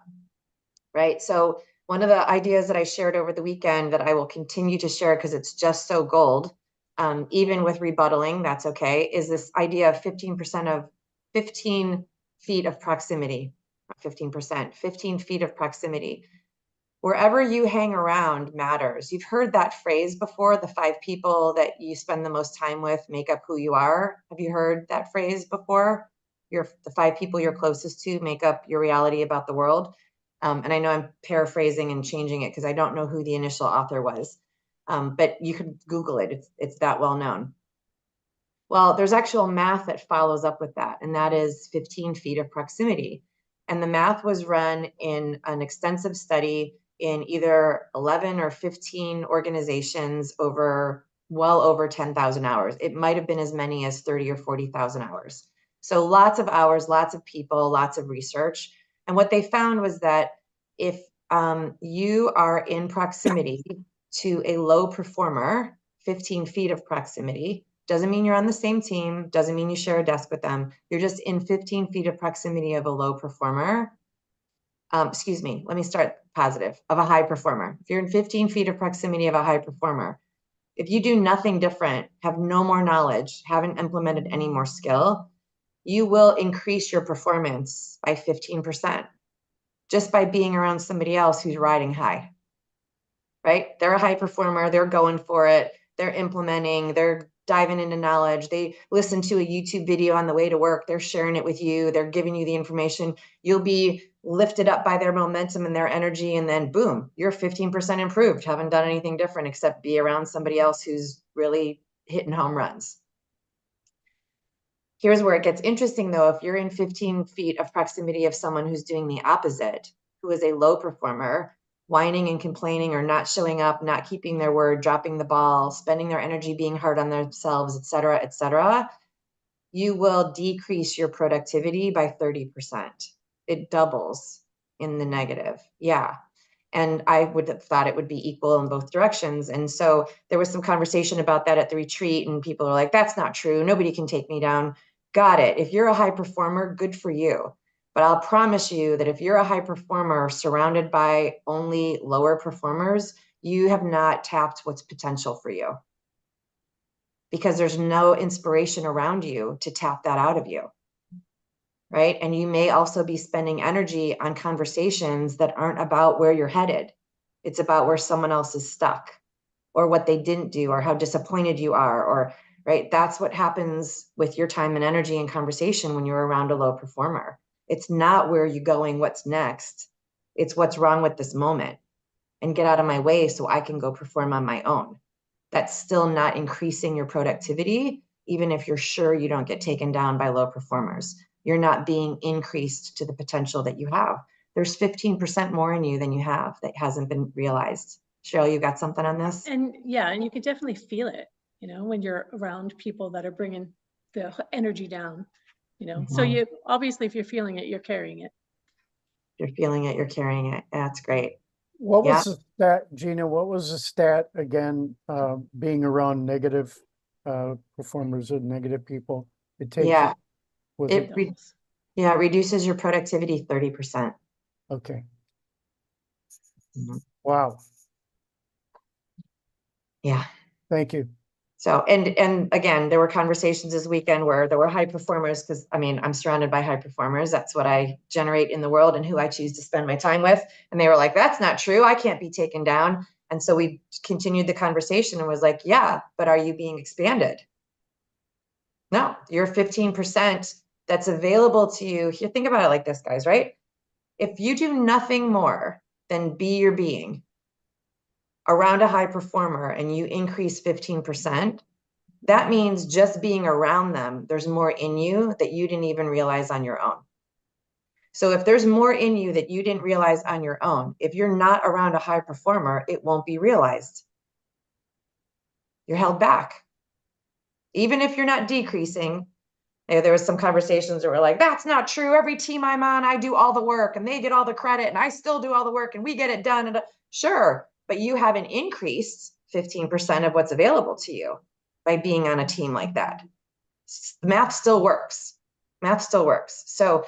right? So one of the ideas that I shared over the weekend that I will continue to share because it's just so gold, even with rebuttaling, that's okay, is this idea of 15% of 15 feet of proximity, 15%, 15 feet of proximity. Wherever you hang around matters. You've heard that phrase before, the 5 people that you spend the most time with make up who you are. Have you heard that phrase before? The 5 people you're closest to make up your reality about the world. And I know I'm paraphrasing and changing it because I don't know who the initial author was, but you could Google it. It's that well known. Well, there's actual math that follows up with that, and that is 15 feet of proximity. And the math was run in an extensive study in either 11 or 15 organizations over well over 10,000 hours. It might have been as many as 30 or 40,000 hours. So lots of hours, lots of people, lots of research. And what they found was that if you are in proximity to a low performer, 15 feet of proximity, doesn't mean you're on the same team, doesn't mean you share a desk with them. You're just in 15 feet of proximity of a low performer. Excuse me, let me start positive, of a high performer. If you're in 15 feet of proximity of a high performer, if you do nothing different, have no more knowledge, haven't implemented any more skill, you will increase your performance by 15% just by being around somebody else who's riding high, right? They're a high performer, they're going for it, they're implementing, they're diving into knowledge, they listen to a YouTube video on the way to work, they're sharing it with you, they're giving you the information, you'll be lifted up by their momentum and their energy, and then boom, you're 15% improved, haven't done anything different except be around somebody else who's really hitting home runs. Here's where it gets interesting though. If you're in 15 feet of proximity of someone who's doing the opposite, who is a low performer, whining and complaining or not showing up, not keeping their word, dropping the ball, spending their energy being hard on themselves, et cetera, you will decrease your productivity by 30%. It doubles in the negative. Yeah. And I would have thought it would be equal in both directions. And so there was some conversation about that at the retreat, and people are like, that's not true. Nobody can take me down. Got it. If you're a high performer, good for you. But I'll promise you that if you're a high performer surrounded by only lower performers, you have not tapped what's potential for you, because there's no inspiration around you to tap that out of you, right? And you may also be spending energy on conversations that aren't about where you're headed. It's about where someone else is stuck, or what they didn't do, or how disappointed you are, or right? That's what happens with your time and energy and conversation when you're around a low performer. It's not where you're going, what's next. It's what's wrong with this moment, and get out of my way so I can go perform on my own. That's still not increasing your productivity, even if you're sure you don't get taken down by low performers. You're not being increased to the potential that you have. There's 15% more in you than you have that hasn't been realized. Cheryl, you got something on this? And yeah, and you can definitely feel it, when you're around people that are bringing the energy down, So you obviously, if you're feeling it, you're carrying it. You're feeling it, you're carrying it. That's great. What was the stat, Gina? What was the stat again? Being around negative performers or negative people, it takes. Yeah, it reduces your productivity 30%. Okay. Mm-hmm. Wow. Yeah. Thank you. So, and again, there were conversations this weekend where there were high performers, because I'm surrounded by high performers. That's what I generate in the world and who I choose to spend my time with. And they were like, that's not true. I can't be taken down. And so we continued the conversation and was like, yeah, but are you being expanded? No, you're 15% that's available to you. Here, think about it like this, guys, right? If you do nothing more than be your being around a high performer and you increase 15%, that means just being around them, there's more in you that you didn't even realize on your own. So if there's more in you that you didn't realize on your own, if you're not around a high performer, it won't be realized. You're held back. Even if you're not decreasing, there was some conversations that were like, that's not true. Every team I'm on, I do all the work and they get all the credit and I still do all the work and we get it done. And sure, but you haven't increased 15% of what's available to you by being on a team like that. Math still works. Math still works. So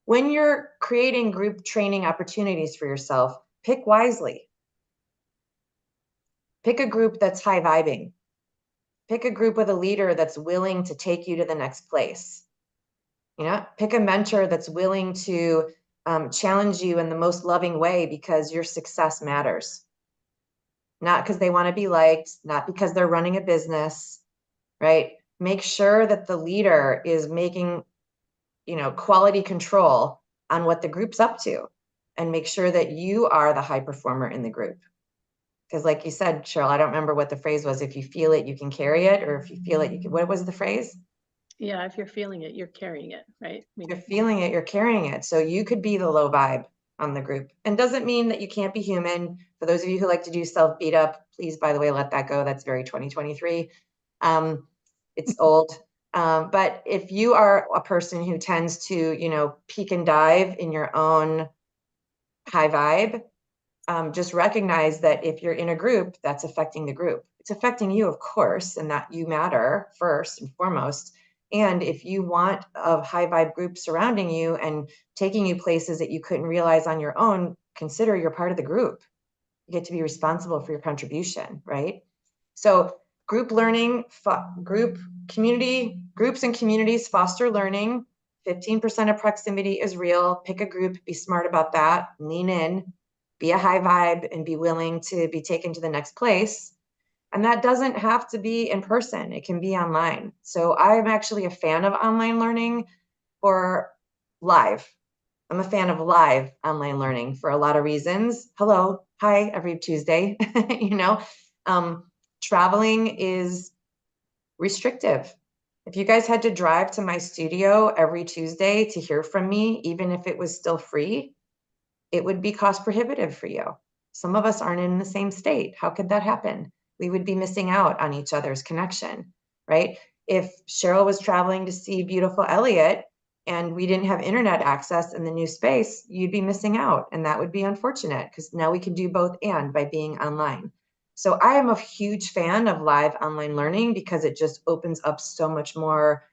when you're creating group training opportunities for yourself, pick wisely. Pick a group that's high vibing. Pick a group with a leader that's willing to take you to the next place. Pick a mentor that's willing to challenge you in the most loving way because your success matters. Not because they want to be liked, not because they're running a business, right? Make sure that the leader is making, quality control on what the group's up to, and make sure that you are the high performer in the group. Because like you said, Cheryl, I don't remember what the phrase was. If you feel it, you can carry it. Or if you feel it, you can, what was the phrase? Yeah, if you're feeling it, you're carrying it, right? If you're feeling it, you're carrying it. So you could be the low vibe on the group. And doesn't mean that you can't be human. For those of you who like to do self beat up, please, by the way, let that go. That's very 2023. It's old. But if you are a person who tends to, peak and dive in your own high vibe, just recognize that if you're in a group, that's affecting the group. It's affecting you, of course, and that you matter first and foremost. And if you want a high vibe group surrounding you and taking you places that you couldn't realize on your own, consider you're part of the group. You get to be responsible for your contribution, right? So group learning, groups and communities foster learning. 15% of proximity is real. Pick a group, be smart about that, lean in, be a high vibe, and be willing to be taken to the next place. And that doesn't have to be in person. It can be online. So I'm actually a fan of online learning for live. I'm a fan of live online learning for a lot of reasons. Hello, hi, every Tuesday. Traveling is restrictive. If you guys had to drive to my studio every Tuesday to hear from me, even if it was still free, it would be cost prohibitive for you. Some of us aren't in the same state. How could that happen? We would be missing out on each other's connection, right? If Cheryl was traveling to see beautiful Elliot and we didn't have internet access in the new space, you'd be missing out. And that would be unfortunate because now we can do both and by being online. So I am a huge fan of live online learning because it just opens up so much more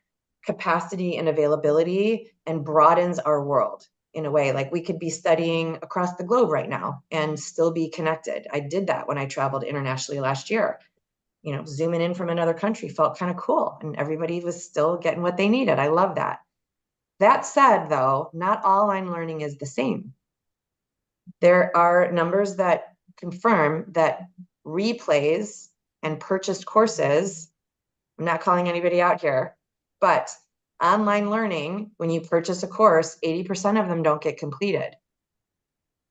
capacity and availability and broadens our world in a way. Like we could be studying across the globe right now and still be connected. I did that when I traveled internationally last year. Zooming in from another country felt kind of cool and everybody was still getting what they needed. I love that. That said, though, not all online learning is the same. There are numbers that confirm that replays and purchased courses, I'm not calling anybody out here, but online learning, when you purchase a course, 80% of them don't get completed.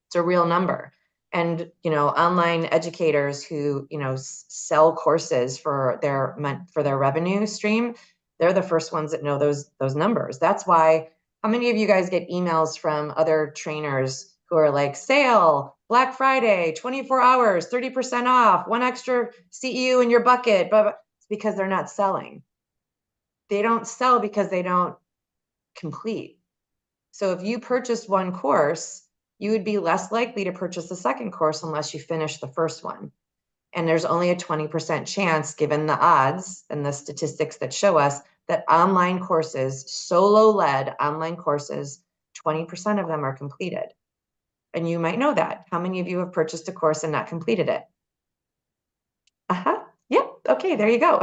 It's a real number. And, online educators who, sell courses for their revenue stream, they're the first ones that know those numbers. That's why, how many of you guys get emails from other trainers who are like, sale, Black Friday, 24 hours, 30% off, one extra CEU in your bucket, but it's because they're not selling. They don't sell because they don't complete. So if you purchased one course, you would be less likely to purchase a second course unless you finish the first one. And there's only a 20% chance, given the odds and the statistics that show us, that online courses, solo-led online courses, 20% of them are completed. And you might know that. How many of you have purchased a course and not completed it? Yep. Okay, there you go.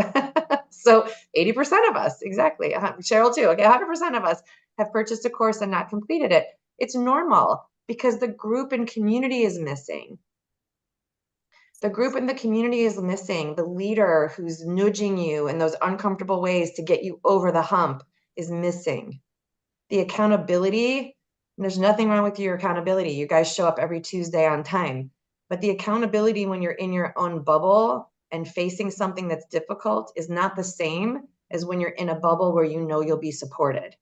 So 80% of us, exactly. Cheryl too. Okay, 100% of us have purchased a course and not completed it. It's normal because the group and community is missing. The group and the community is missing. The leader who's nudging you in those uncomfortable ways to get you over the hump is missing. The accountability, there's nothing wrong with your accountability. You guys show up every Tuesday on time. But the accountability when you're in your own bubble and facing something that's difficult is not the same as when you're in a bubble where you know you'll be supported.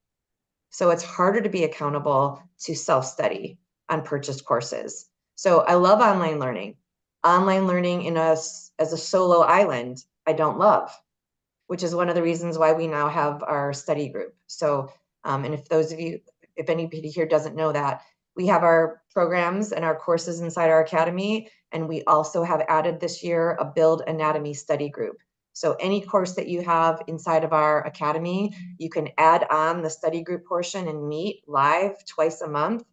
So it's harder to be accountable to self-study on purchased courses. So I love online learning. Online learning in us as a solo island, I don't love, which is one of the reasons why we now have our study group. So, and if those of you, if anybody here doesn't know that, we have our programs and our courses inside our academy, and we also have added this year a Build Anatomy study group. So any course that you have inside of our academy, you can add on the study group portion and meet live twice a month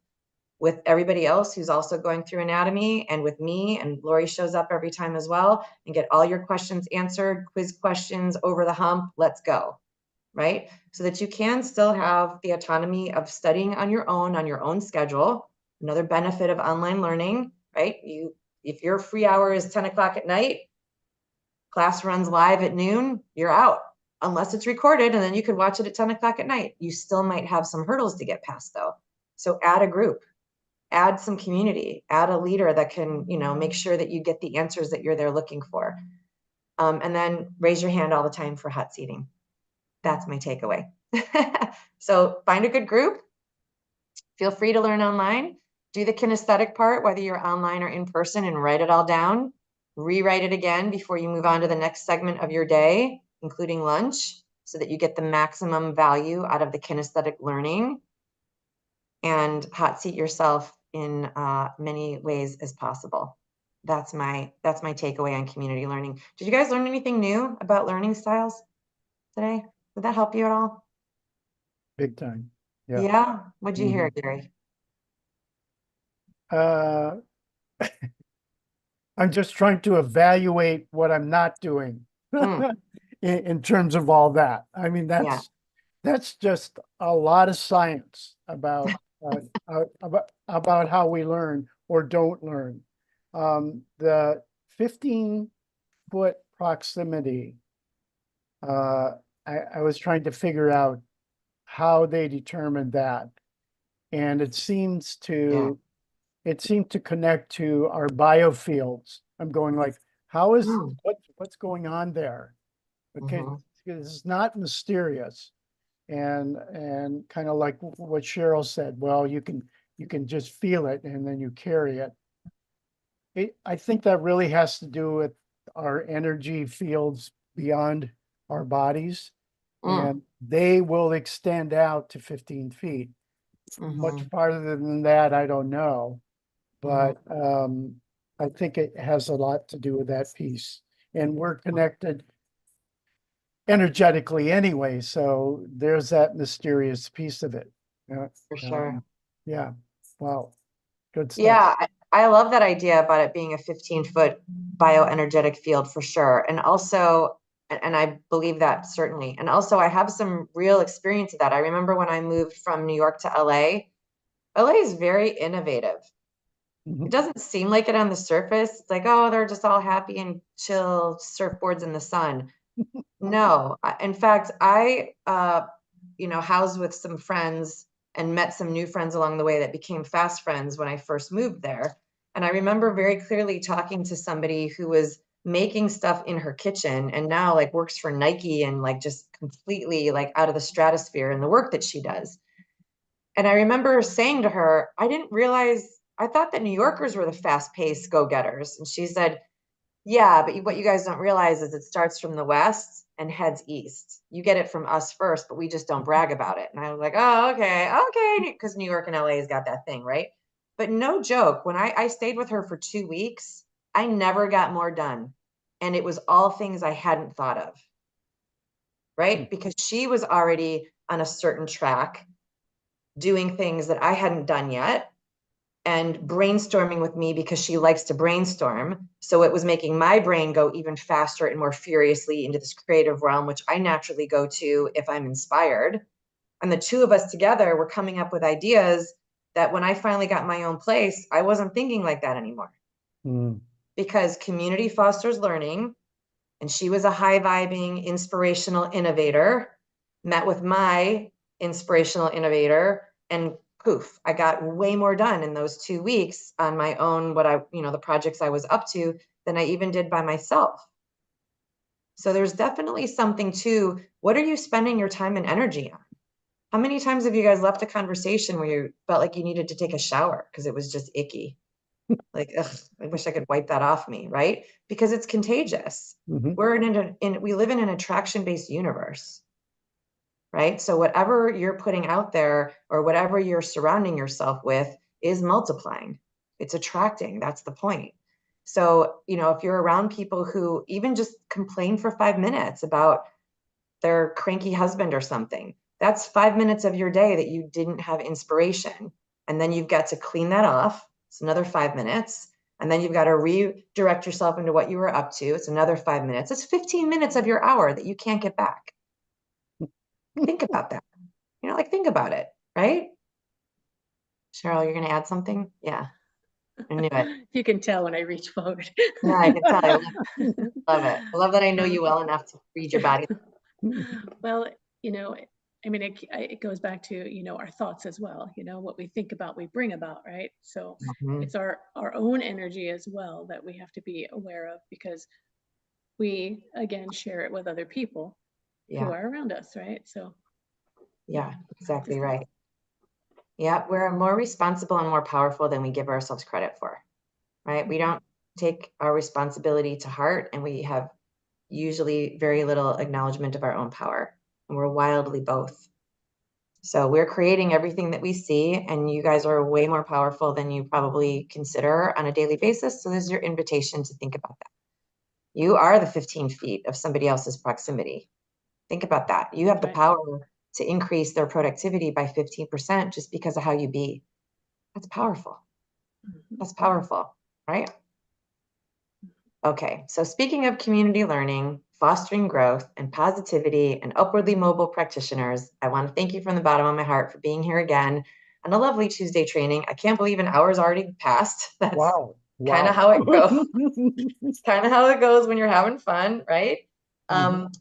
with everybody else who's also going through anatomy, and with me, and Lori shows up every time as well, and get all your questions answered, quiz questions over the hump, let's go, right? So that you can still have the autonomy of studying on your own schedule. Another benefit of online learning, right? If your free hour is 10 o'clock at night, class runs live at noon, you're out, unless it's recorded, and then you could watch it at 10 o'clock at night. You still might have some hurdles to get past though. So add a group, add some community, add a leader that can, make sure that you get the answers that you're there looking for. And then raise your hand all the time for hot seating. That's my takeaway. So find a good group. Feel free to learn online. Do the kinesthetic part, whether you're online or in person, and write it all down. Rewrite it again before you move on to the next segment of your day, including lunch, so that you get the maximum value out of the kinesthetic learning. And hot seat yourself in many ways as possible. That's my takeaway on community learning. Did you guys learn anything new about learning styles today? Did that help you at all? Big time. Yeah. Yeah. What'd you hear, Gary? I'm just trying to evaluate what I'm not doing in terms of all that. I mean, that's just a lot of science about how we learn or don't learn. The 15-foot proximity, I was trying to figure out how they determined that. And it seems to connect to our biofields. I'm going like, how is what's going on there? Okay, it's not mysterious. And kind of like what Cheryl said, well, you can just feel it and then you carry it. I think that really has to do with our energy fields beyond our bodies, and they will extend out to 15 feet. Much farther than that, I don't know, but I think it has a lot to do with that piece, and we're connected energetically anyway, so there's that mysterious piece of it. For sure. Yeah. Wow. Good stuff. Yeah, I love that idea about it being a 15-foot bioenergetic field for sure. And also, and I believe that certainly. And also I have some real experience of that. I remember when I moved from New York to LA. LA is very innovative. It doesn't seem like it on the surface. It's like, oh, they're just all happy and chill, surfboards in the sun. No, in fact, I, housed with some friends and met some new friends along the way that became fast friends when I first moved there. And I remember very clearly talking to somebody who was making stuff in her kitchen and now like works for Nike and like just completely like out of the stratosphere in the work that she does. And I remember saying to her, I didn't realize, I thought that New Yorkers were the fast-paced go-getters. And she said, yeah, but what you guys don't realize is it starts from the west and heads east. You get it from us first, but we just don't brag about it. And I was like, oh, okay, because New York and LA has got that thing, right? But no joke, when I stayed with her for 2 weeks, I never got more done. And it was all things I hadn't thought of, right? Because she was already on a certain track, doing things that I hadn't done yet, and brainstorming with me because she likes to brainstorm. So it was making my brain go even faster and more furiously into this creative realm, which I naturally go to if I'm inspired. And the two of us together were coming up with ideas that when I finally got my own place, I wasn't thinking like that anymore. Because community fosters learning, and she was a high vibing, inspirational innovator, met with my inspirational innovator, and poof, I got way more done in those 2 weeks on my own, the projects I was up to, than I even did by myself. So there's definitely something to, what are you spending your time and energy on? How many times have you guys left a conversation where you felt like you needed to take a shower because it was just icky? Like, ugh, I wish I could wipe that off me, right? Because it's contagious. Mhm. We're we live in an attraction-based universe, right? So whatever you're putting out there or whatever you're surrounding yourself with is multiplying. It's attracting. That's the point. So, if you're around people who even just complain for 5 minutes about their cranky husband or something, that's 5 minutes of your day that you didn't have inspiration. And then you've got to clean that off. It's another 5 minutes. And then you've got to redirect yourself into what you were up to. It's another 5 minutes. It's 15 minutes of your hour that you can't get back. Think about that. Think about it, right? Cheryl, you're going to add something? Yeah, I knew it. You can tell when I reach forward. Yeah, I can tell. I love it. I love that I know you well enough to read your body. Well, I mean, it goes back to, our thoughts as well, what we think about, we bring about, right? So it's our own energy as well that we have to be aware of, because we, again, share it with other people who are around us, right? So. Yeah, exactly right. Yeah, we're more responsible and more powerful than we give ourselves credit for, right? We don't take our responsibility to heart, and we have usually very little acknowledgement of our own power, and we're wildly both. So we're creating everything that we see, and you guys are way more powerful than you probably consider on a daily basis. So this is your invitation to think about that. You are the 15 feet of somebody else's proximity. Think about that. You have the power to increase their productivity by 15% just because of how you be. That's powerful. That's powerful, right? Okay, so speaking of community learning, fostering growth and positivity and upwardly mobile practitioners, I want to thank you from the bottom of my heart for being here again on a lovely Tuesday training. I can't believe an hour's already passed. That's kind of how it goes. It's kind of how it goes when you're having fun, right?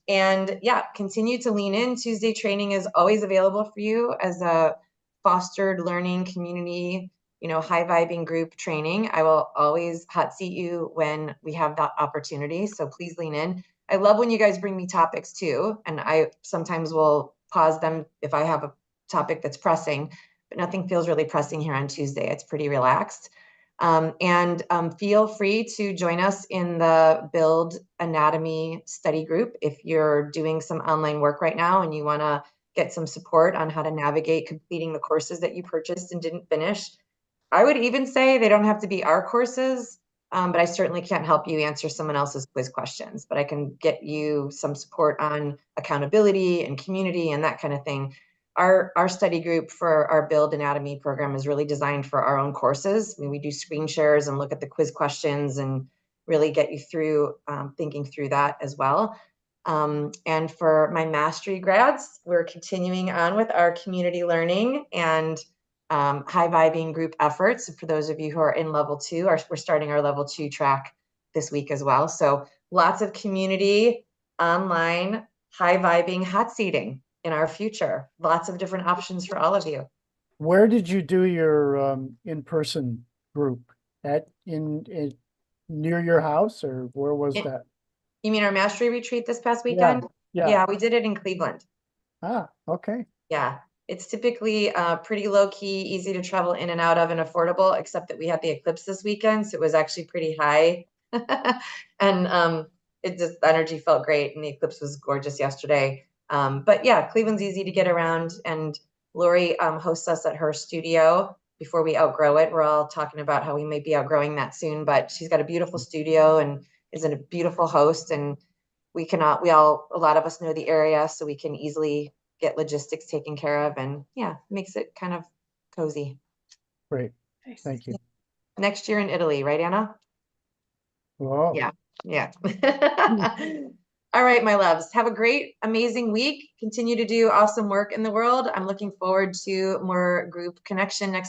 And yeah, continue to lean in. Tuesday training is always available for you as a fostered learning community, high vibing group training. I will always hot seat you when we have that opportunity. So please lean in. I love when you guys bring me topics too. And I sometimes will pause them if I have a topic that's pressing, but nothing feels really pressing here on Tuesday. It's pretty relaxed. And feel free to join us in the Build Anatomy study group if you're doing some online work right now and you want to get some support on how to navigate completing the courses that you purchased and didn't finish. I would even say they don't have to be our courses, but I certainly can't help you answer someone else's quiz questions, but I can get you some support on accountability and community and that kind of thing. Our study group for our Build Anatomy program is really designed for our own courses. I mean, we do screen shares and look at the quiz questions and really get you through thinking through that as well. And for my mastery grads, we're continuing on with our community learning and high vibing group efforts. For those of you who are in level 2, we're starting our level 2 track this week as well. So lots of community, online, high vibing, hot seating in our future. Lots of different options for all of you. Where did you do your in-person group? In near your house, or where was that? You mean our mastery retreat this past weekend? Yeah, we did it in Cleveland. Ah, okay. Yeah, it's typically pretty low key, easy to travel in and out of, and affordable, except that we had the eclipse this weekend, so it was actually pretty high. And the energy felt great, and the eclipse was gorgeous yesterday. But yeah, Cleveland's easy to get around, and Lori hosts us at her studio before we outgrow it. We're all talking about how we may be outgrowing that soon, but she's got a beautiful studio and is a beautiful host, and a lot of us know the area, so we can easily get logistics taken care of, and yeah, makes it kind of cozy. Great. Thank you. Next year in Italy, right, Anna? Whoa. Yeah. All right, my loves, have a great, amazing week. Continue to do awesome work in the world. I'm looking forward to more group connection next